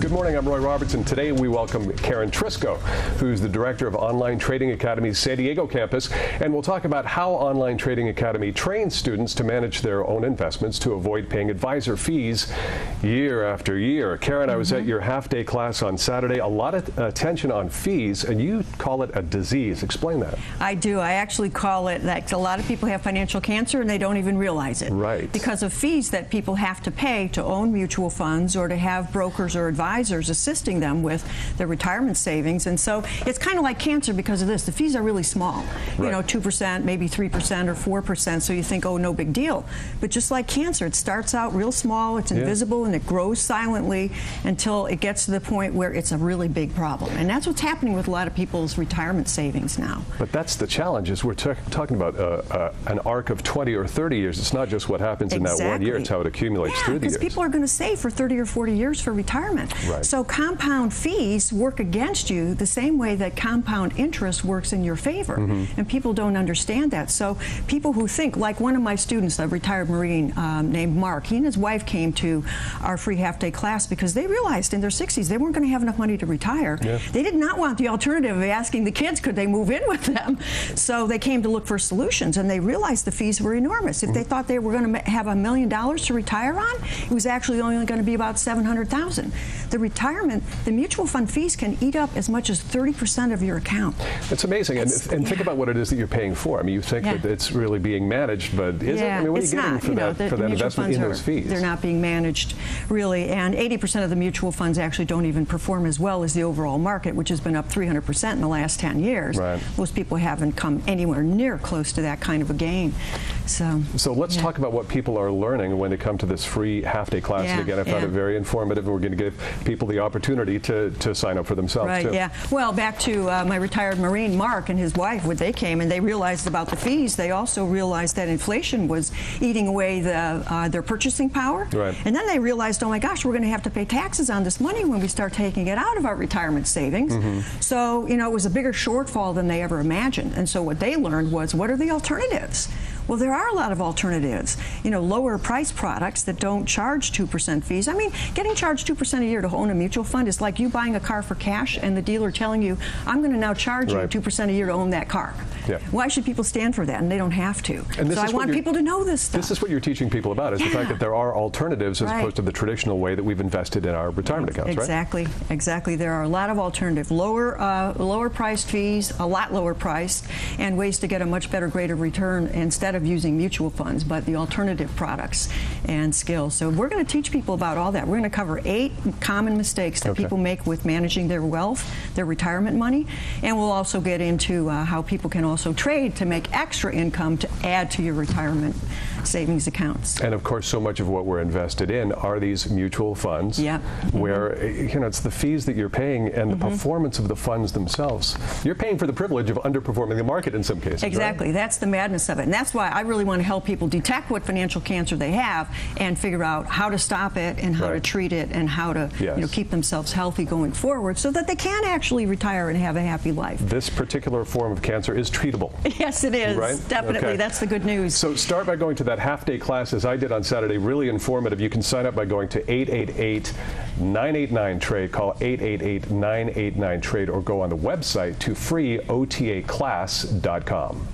Good morning, I'm Roy Robertson. Today we welcome Karen Trisco, who's the director of Online Trading Academy's San Diego campus, and we'll talk about how Online Trading Academy trains students to manage their own investments to avoid paying advisor fees year after year. Karen, I was at your half-day class on Saturday. A lot of attention on fees, and you call it a disease. Explain that. I do. I actually call it that. A lot of people have financial cancer and they don't even realize it. Right. Because of fees that people have to pay to own mutual funds or to have brokers or advisors assisting them with their retirement savings. And so it's kind of like cancer because of this. The fees are really small, right. You know, 2%, maybe 3% or 4%. So you think, oh, no big deal. But just like cancer, it starts out real small, it's invisible, and it grows silently until it gets to the point where it's a really big problem. And that's what's happening with a lot of people's retirement savings now. But that's the challenge, is we're talking about an arc of 20 or 30 years. It's not just what happens in that 1 year, it's how it accumulates through the years. Because people are going to save for 30 or 40 years for retirement. Right. So compound fees work against you the same way that compound interest works in your favor. And people don't understand that. So people who think, like one of my students, a retired Marine named Mark, he and his wife came to our free half-day class because they realized in their 60s they weren't going to have enough money to retire. They did not want the alternative of asking the kids could they move in with them. So they came to look for solutions, and they realized the fees were enormous. If they thought they were going to have $1 million to retire on, it was actually only going to be about $700,000. The mutual fund fees can eat up as much as 30% of your account. It's amazing. And think about what it is that you're paying for. I mean, you think that it's really being managed, but is it? I mean, what are you getting for that investment in those fees? They're not being managed, really. And 80% of the mutual funds actually don't even perform as well as the overall market, which has been up 300% in the last 10 years. Right. Most people haven't come anywhere near close to that kind of a gain. So let's talk about what people are learning when they come to this free half-day class. And again, I found it very informative, and we're going to give people the opportunity to sign up for themselves, too. Well, back to my retired Marine, Mark, and his wife, when they came and they realized about the fees, they also realized that inflation was eating away their purchasing power. Right. And then they realized, oh my gosh, we're going to have to pay taxes on this money when we start taking it out of our retirement savings. So, you know, it was a bigger shortfall than they ever imagined. And so what they learned was, what are the alternatives? Well, there are a lot of alternatives. You know, lower price products that don't charge 2% fees. I mean, getting charged 2% a year to own a mutual fund is like you buying a car for cash and the dealer telling you, I'm going to now charge you 2% a year to own that car. Why should people stand for that? And they don't have to. And so I want people to know this stuff. This is what you're teaching people about, is the fact that there are alternatives as opposed to the traditional way that we've invested in our retirement accounts, right? Exactly. There are a lot of alternatives. Lower priced fees, a lot lower priced, and ways to get a much better, greater return instead of using mutual funds, but the alternative products and skills. So we're going to teach people about all that. We're going to cover 8 common mistakes that people make with managing their wealth, their retirement money, and we'll also get into how people can also trade to make extra income to add to your retirement savings accounts. And of course, so much of what we're invested in are these mutual funds, where you know, it's the fees that you're paying and the performance of the funds themselves. You're paying for the privilege of underperforming the market in some cases. Exactly. That's the madness of it. And that's why I really want to help people detect what financial cancer they have and figure out how to stop it and how to treat it and how to you know, keep themselves healthy going forward so that they can actually retire and have a happy life. This particular form of cancer is treatable. Yes, it is. Definitely. That's the good news. So start by going to that half-day class, as I did on Saturday. Really informative. You can sign up by going to 888-989-TRADE. Call 888-989-TRADE or go on the website to freeotaclass.com.